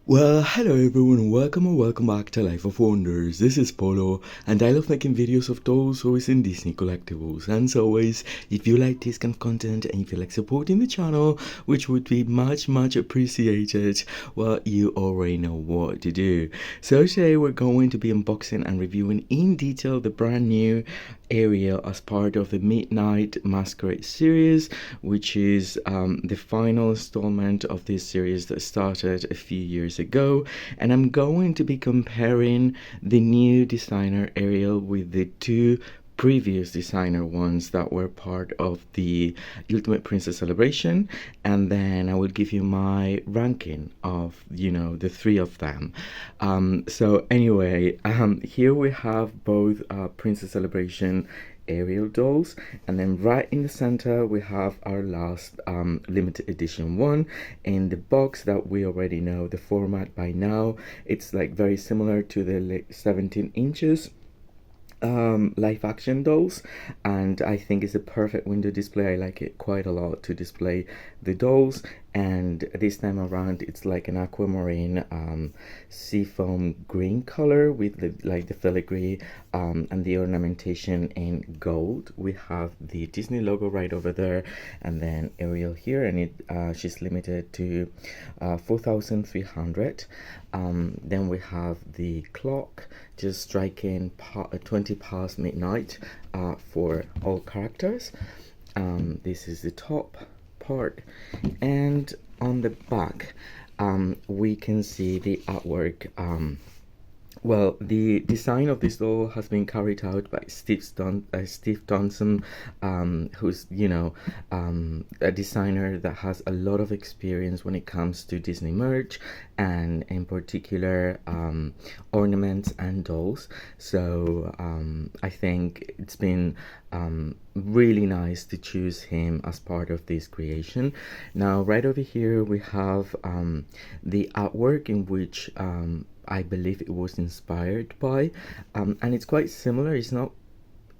Well, hello everyone, welcome and welcome back to Life of Wonders. This is Polo, and I love making videos of dolls, toys, and Disney collectibles. And as always, if you like this kind of content and you feel like supporting the channel, which would be much appreciated, well, you already know what to do. So today we're going to be unboxing and reviewing in detail the brand new Ariel as part of the Midnight Masquerade series, which is the final installment of this series that started a few years ago. And I'm going to be comparing the new designer Ariel with the two previous designer ones that were part of the Ultimate Princess celebration, and then I will give you my ranking of the three of them. So anyway, here we have both Princess Celebration Ariel dolls, and then right in the center we have our last limited edition one in the box that we already know the format by now. It's like very similar to the 17 inches live action dolls, and I think it's a perfect window display. I like it quite a lot to display the dolls, and this time around it's like an aquamarine seafoam green color with the filigree and the ornamentation in gold. We have the Disney logo right over there, and then Ariel here, and she's limited to 4,300. Then we have the clock just striking 20 past midnight for all characters. This is the top part, and on the back we can see the artwork. Well, the design of this doll has been carried out by Steve Thompson, who's a designer that has a lot of experience when it comes to Disney merch, and in particular ornaments and dolls. So I think it's been really nice to choose him as part of this creation. Now right over here we have the artwork in which I believe it was inspired by, and it's quite similar. It's not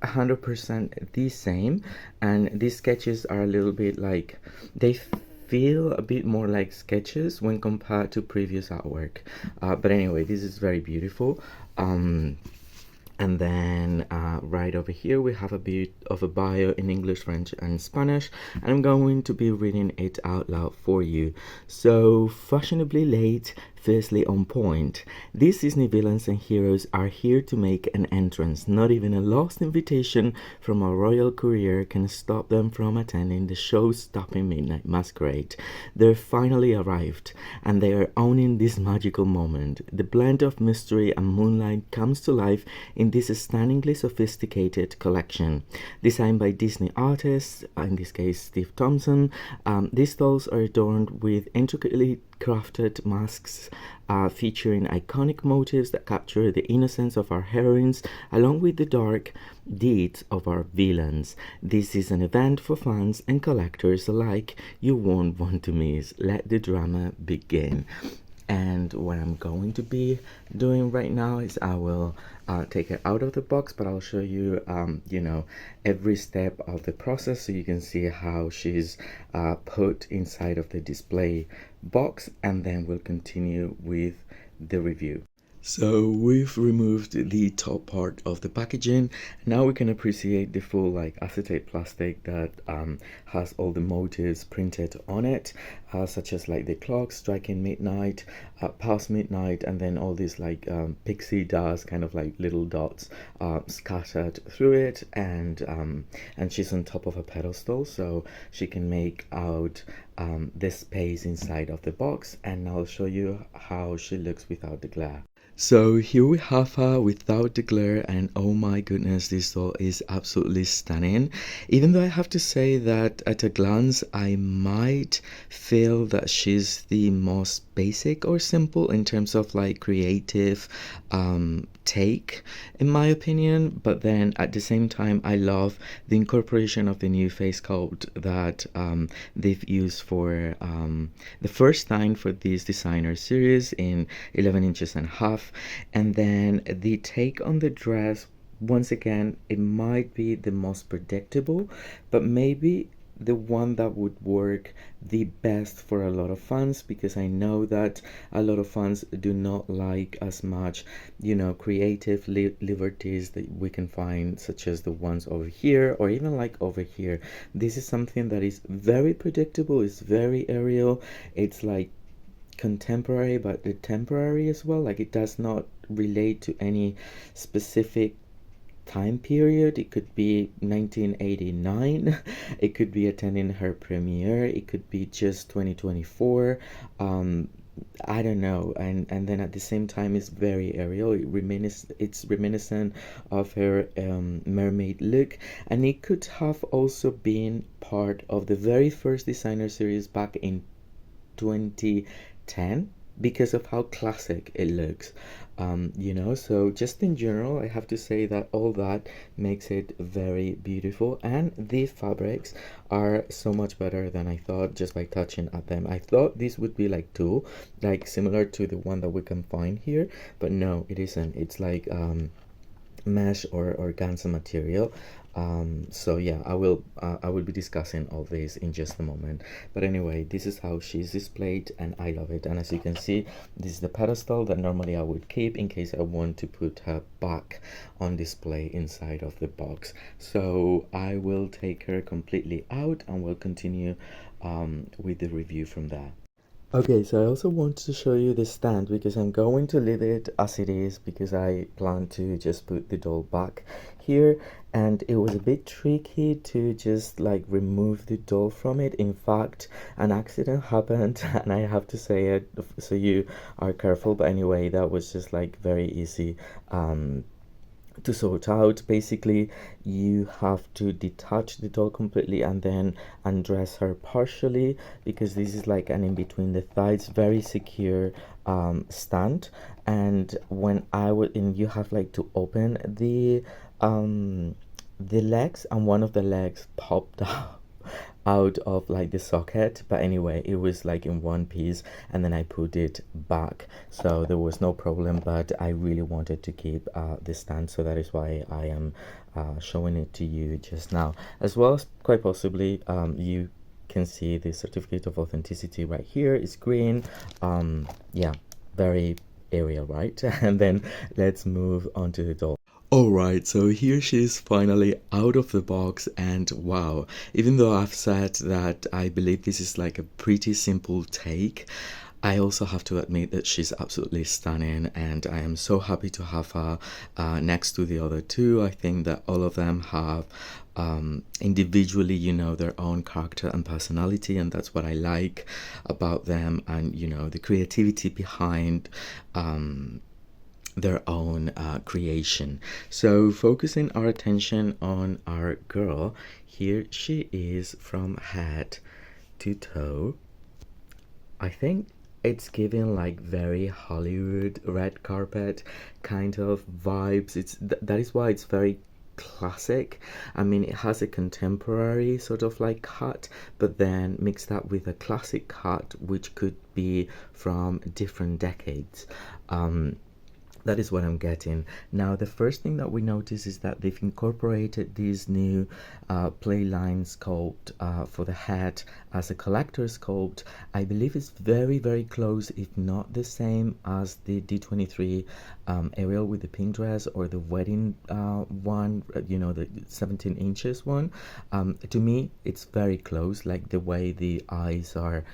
100% the same, and these sketches are a little bit like, they feel a bit more like sketches when compared to previous artwork, but anyway, this is very beautiful. And then right over here we have a bit of a bio in English, French, and Spanish, and I'm going to be reading it out loud for you. So, fashionably late, fiercely on point, these Disney villains and heroes are here to make an entrance. Not even a lost invitation from a royal courier can stop them from attending the show-stopping Midnight Masquerade. They're finally arrived, and they are owning this magical moment. The blend of mystery and moonlight comes to life in this stunningly sophisticated collection. Designed by Disney artists, in this case Steve Thompson, these dolls are adorned with intricately crafted masks featuring iconic motifs that capture the innocence of our heroines along with the dark deeds of our villains. This is an event for fans and collectors alike you won't want to miss. Let the drama begin. And what I'm going to be doing right now is I will take it out of the box, but I'll show you every step of the process so you can see how she's put inside of the display box, and then we'll continue with the review. So we've removed the top part of the packaging. Now we can appreciate the full acetate plastic that has all the motifs printed on it, such as the clock striking midnight, past midnight, and then all these pixie dust, kind of like little dots scattered through it, and she's on top of a pedestal so she can make out the space inside of the box, and I'll show you how she looks without the glare. So here we have her without the glare, and oh my goodness, this doll is absolutely stunning. Even though I have to say that at a glance I might feel that she's the most basic or simple in terms of creative take, in my opinion, but then at the same time I love the incorporation of the new face sculpt that they've used for the first time for this designer series in 11 inches and a half. And then the take on the dress, once again, it might be the most predictable, but maybe the one that would work the best for a lot of fans, because I know that a lot of fans do not like as much, creative liberties that we can find, such as the ones over here or even like over here. This is something that is very predictable, it's very Ariel, it's like contemporary but temporary as well, like it does not relate to any specific time period. It could be 1989, it could be attending her premiere, it could be just 2024. I don't know, and then at the same time it's very Ariel. It's reminiscent of her mermaid look, and it could have also been part of the very first designer series back in 2010, because of how classic it looks. So just in general, I have to say that all that makes it very beautiful, and the fabrics are so much better than I thought just by touching at them. I thought this would be like tulle, like similar to the one that we can find here, but no, it isn't. It's like mesh or organza material. So yeah, I will be discussing all this in just a moment, but anyway, this is how she's displayed and I love it. And as you can see, this is the pedestal that normally I would keep in case I want to put her back on display inside of the box. So I will take her completely out and we'll continue with the review from there. Okay, so I also want to show you the stand, because I'm going to leave it as it is because I plan to just put the doll back here, and it was a bit tricky to just like remove the doll from it. In fact, an accident happened and I have to say it so you are careful, but anyway, that was just like very easy to sort out. Basically, you have to detach the doll completely and then undress her partially, because this is like an in between the thighs, very secure stand. And when I would, and you have like to open the legs, and one of the legs popped out of like the socket, but anyway, it was like in one piece and then I put it back, so there was no problem. But I really wanted to keep the stand, so that is why I am showing it to you just now, as well as quite possibly you can see the certificate of authenticity right here. It's green. Yeah, very Ariel, right? And then let's move on to the doll. Alright, so here she is finally out of the box, and wow, even though I've said that I believe this is like a pretty simple take, I also have to admit that she's absolutely stunning, and I am so happy to have her next to the other two. I think that all of them have individually, their own character and personality, and that's what I like about them, and the creativity behind their own creation. So focusing our attention on our girl, here she is from head to toe. I think it's giving like very Hollywood red carpet kind of vibes. That is why it's very classic. I mean, it has a contemporary sort of like cut, but then mixed that with a classic cut, which could be from different decades. That is what I'm getting. Now, the first thing that we notice is that they've incorporated these new play line sculpt for the head as a collector sculpt. I believe it's very, very close, if not the same, as the D23 Ariel with the pink dress, or the wedding one, the 17 inches one. To me, it's very close, like the way the eyes are,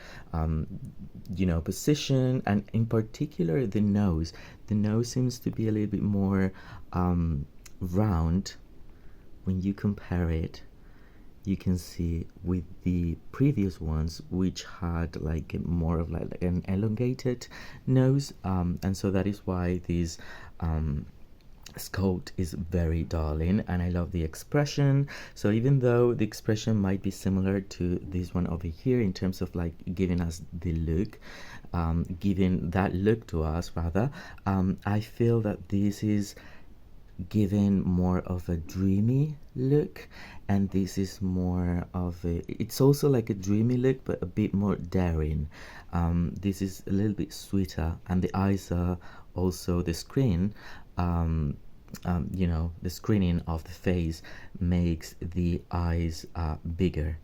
positioned, and in particular the nose. The nose seems to be a little bit more round when you compare it. You can see with the previous ones, which had like more of like an elongated nose, and so that is why this sculpt is very darling, and I love the expression. So even though the expression might be similar to this one over here in terms of like giving us the look, giving that look to us rather, I feel that this is giving more of a dreamy look, and this is more of a, it's also like a dreamy look but a bit more daring. This is a little bit sweeter, and the eyes are also the screen. The screening of the face makes the eyes bigger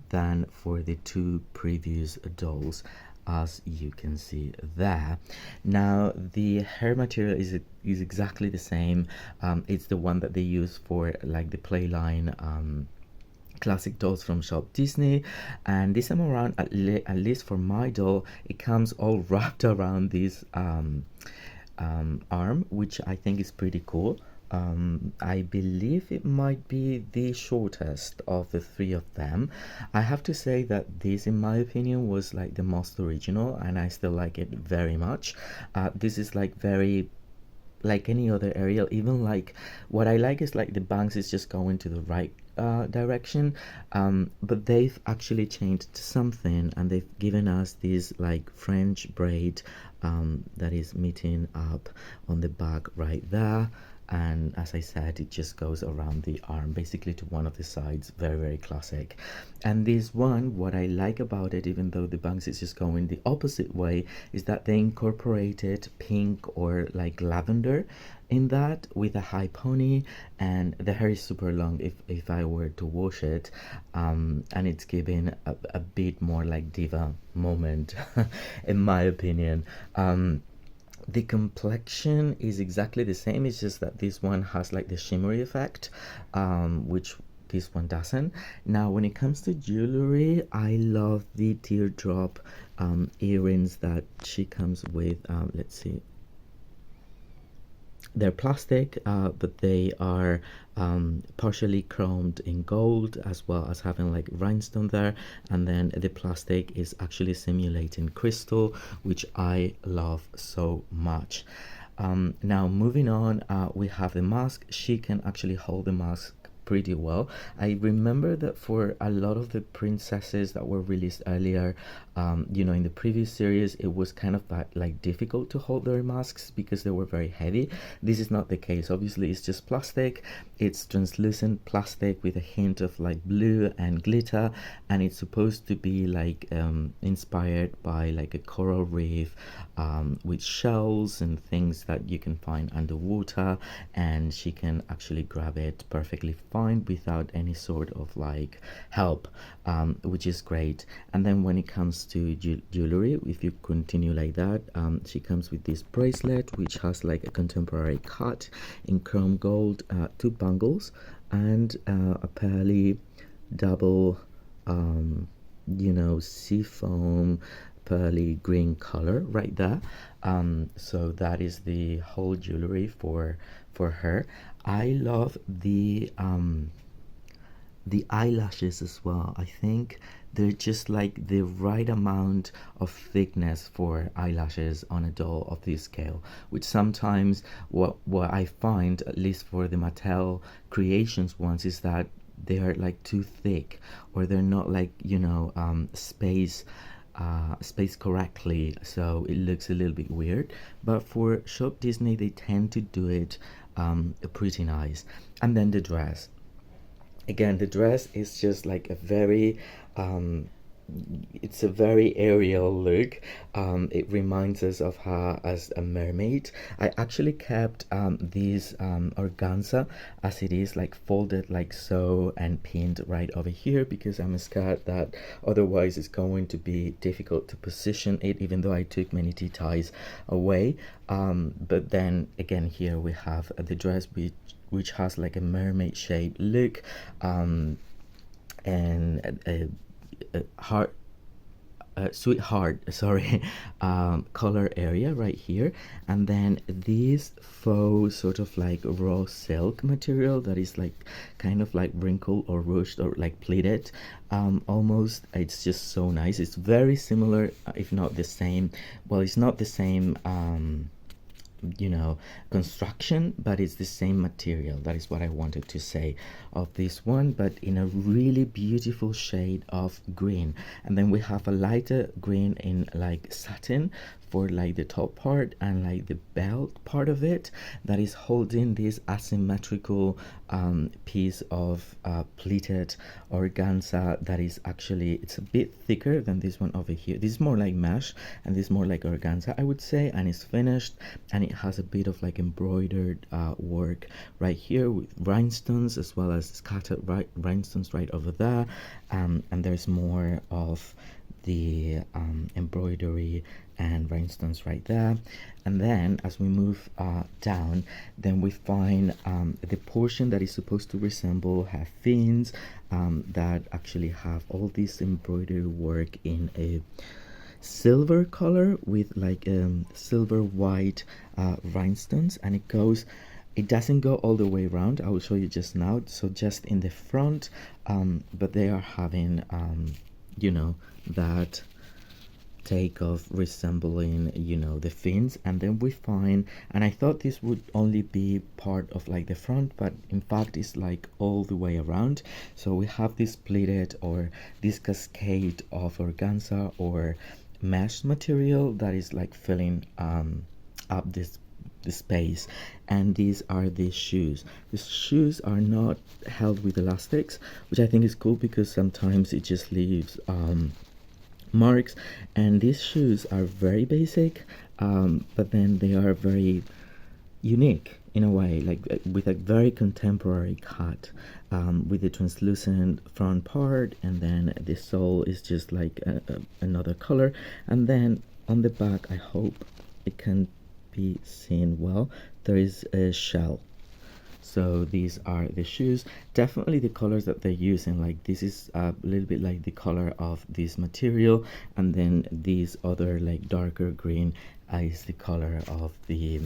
than for the two previous dolls, as you can see there. Now the hair material is exactly the same. It's the one that they use for like the playline classic dolls from Shop Disney, and this time around, at least for my doll, it comes all wrapped around this arm, which I think is pretty cool. I believe it might be the shortest of the three of them. I have to say that this, in my opinion, was like the most original, and I still like it very much. This is like very like any other Ariel. Even like what I like is like the bangs is just going to the right direction, but they've actually changed something, and they've given us this like French braid that is meeting up on the back right there. And as I said, it just goes around the arm, basically to one of the sides. Very, very classic. And this one, what I like about it, even though the bangs is just going the opposite way, is that they incorporated pink or like lavender in that, with a high pony, and the hair is super long if I were to wash it, and it's giving a bit more like diva moment in my opinion. The complexion is exactly the same. It's just that this one has like the shimmery effect, which this one doesn't. Now when it comes to jewelry, I love the teardrop earrings that she comes with. Let's see, they're plastic, but they are partially chromed in gold, as well as having like rhinestone there, and then the plastic is actually simulating crystal, which I love so much. Now moving on, we have the mask. She can actually hold the mask pretty well. I remember that for a lot of the princesses that were released earlier, you know, in the previous series, it was kind of like difficult to hold their masks because they were very heavy. This is not the case. Obviously, it's just plastic. It's translucent plastic with a hint of like blue and glitter, and it's supposed to be like inspired by like a coral reef, with shells and things that you can find underwater, and she can actually grab it perfectly fine without any sort of like help, which is great. And then when it comes to jewelry, if you continue like that, she comes with this bracelet which has like a contemporary cut in chrome gold, two bangles, and a pearly double you know, seafoam pearly green color right there. So that is the whole jewelry for her. I love the eyelashes as well. I think they're just like the right amount of thickness for eyelashes on a doll of this scale, which sometimes what I find, at least for the Mattel Creations ones, is that they are like too thick, or they're not like, you know, spaced correctly, so it looks a little bit weird. But for Shop Disney, they tend to do it pretty nice. And then the dress, again, the dress is just like a very it's a very Ariel look. It reminds us of her as a mermaid. I actually kept this organza as it is, like folded like so and pinned right over here, because I'm scared that otherwise it's going to be difficult to position it, even though I took many ties away. But then again, here we have the dress which has like a mermaid shaped look, and a heart, sweetheart, sorry, color area right here, and then this faux sort of like raw silk material that is like kind of like wrinkled or ruched or like pleated, almost. It's just so nice. It's very similar, if not the same. Well, it's not the same you know, construction, but it's the same material. That is what I wanted to say of this one, but in a really beautiful shade of green. And then we have a lighter green in like satin for like the top part and like the belt part of it, that is holding this asymmetrical piece of pleated organza that is actually, it's a bit thicker than this one over here. This is more like mesh and this is more like organza, I would say, and it's finished, and it has a bit of like embroidered work right here with rhinestones, as well as scattered rhinestones right over there, and there's more of the embroidery and rhinestones right there. And then as we move down, then we find the portion that is supposed to resemble have fins that actually have all this embroidery work in a silver color with like silver white rhinestones, and it doesn't go all the way around. I will show you just now. So just in the front, but they are having you know, that take of resembling, you know, the fins. And then we find, and I thought this would only be part of like the front, but in fact it's like all the way around. So we have this pleated or this cascade of organza or mesh material that is like filling up this the space. And these are the shoes. The shoes are not held with elastics, which I think is cool because sometimes it just leaves marks. And these shoes are very basic, but then they are very unique in a way, like with a very contemporary cut, with the translucent front part, and then the sole is just like another color. And then on the back, I hope it can be seen well, there is a shell. So these are the shoes. Definitely the colors that they're using, like this is a little bit like the color of this material, and then these other like darker green is the color of the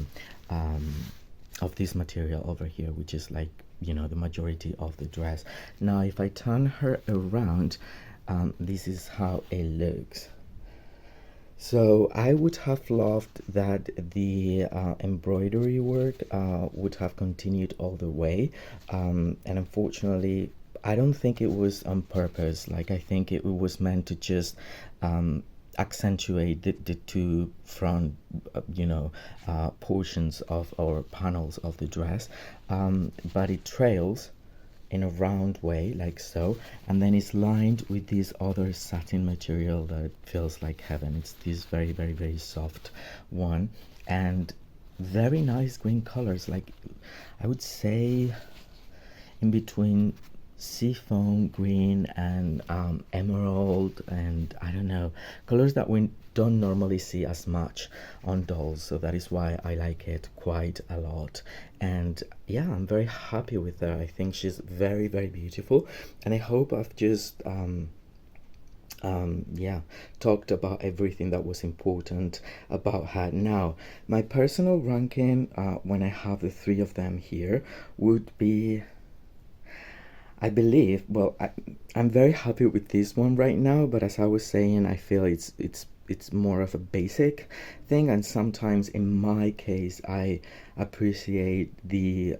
of this material over here, which is like, you know, the majority of the dress. Now if I turn her around, this is how it looks. So I would have loved that the embroidery work would have continued all the way, and unfortunately I don't think it was on purpose. Like I think it was meant to just accentuate the two front you know, portions of our panels of the dress, but it trails in a round way like so, and then it's lined with this other satin material that feels like heaven. It's this very very very soft one, and very nice green colors, like I would say in between seafoam green and emerald, and I don't know, colors that we don't normally see as much on dolls. So that is why I like it quite a lot. And yeah, I'm very happy with her. I think she's very very beautiful, and I hope I've just yeah, talked about everything that was important about her. Now my personal ranking, when I have the three of them here, would be, I believe, well, I'm very happy with this one right now, but as I was saying, I feel it's more of a basic thing, and sometimes in my case I appreciate the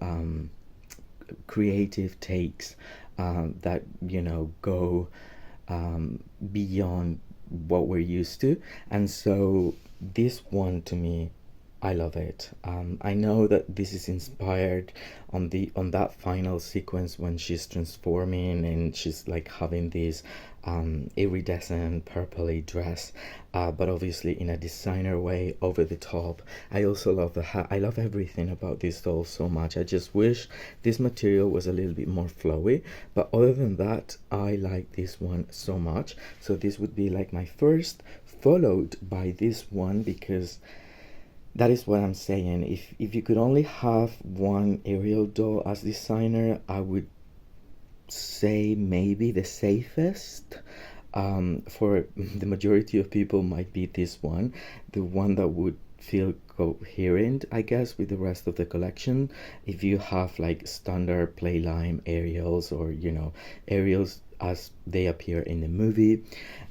creative takes that, you know, go beyond what we're used to. And so this one to me, I love it. I know that this is inspired on that final sequence when she's transforming and she's like having this iridescent purpley dress, but obviously in a designer way, over the top. I also love the hat. I love everything about this doll so much. I just wish this material was a little bit more flowy, but other than that, I like this one so much. So this would be like my first, followed by this one, because that is what I'm saying. If you could only have one Ariel doll as designer, I would say maybe the safest for the majority of people might be this one, the one that would feel coherent, I guess, with the rest of the collection. If you have like standard Playline Ariels, or you know, Ariels as they appear in the movie.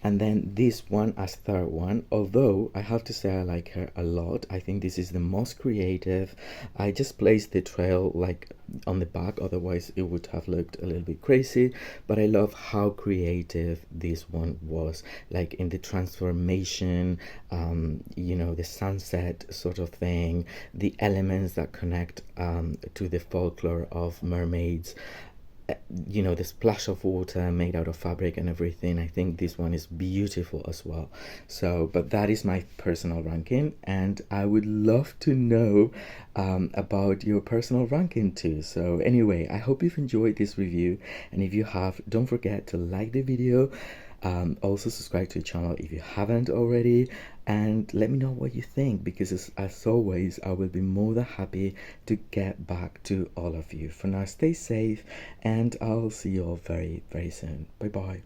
And then this one as third one, although I have to say I like her a lot. I think this is the most creative. I just placed the trail like on the back, otherwise it would have looked a little bit crazy, but I love how creative this one was, like in the transformation, you know, the sunset sort of thing, the elements that connect to the folklore of mermaids, you know, the splash of water made out of fabric and everything. I think this one is beautiful as well. So, but that is my personal ranking, and I would love to know about your personal ranking too. So anyway, I hope you've enjoyed this review, and if you have, don't forget to like the video. Also subscribe to the channel if you haven't already, and let me know what you think, because as always I will be more than happy to get back to all of you. For now, stay safe, and I'll see you all very, very soon. Bye bye.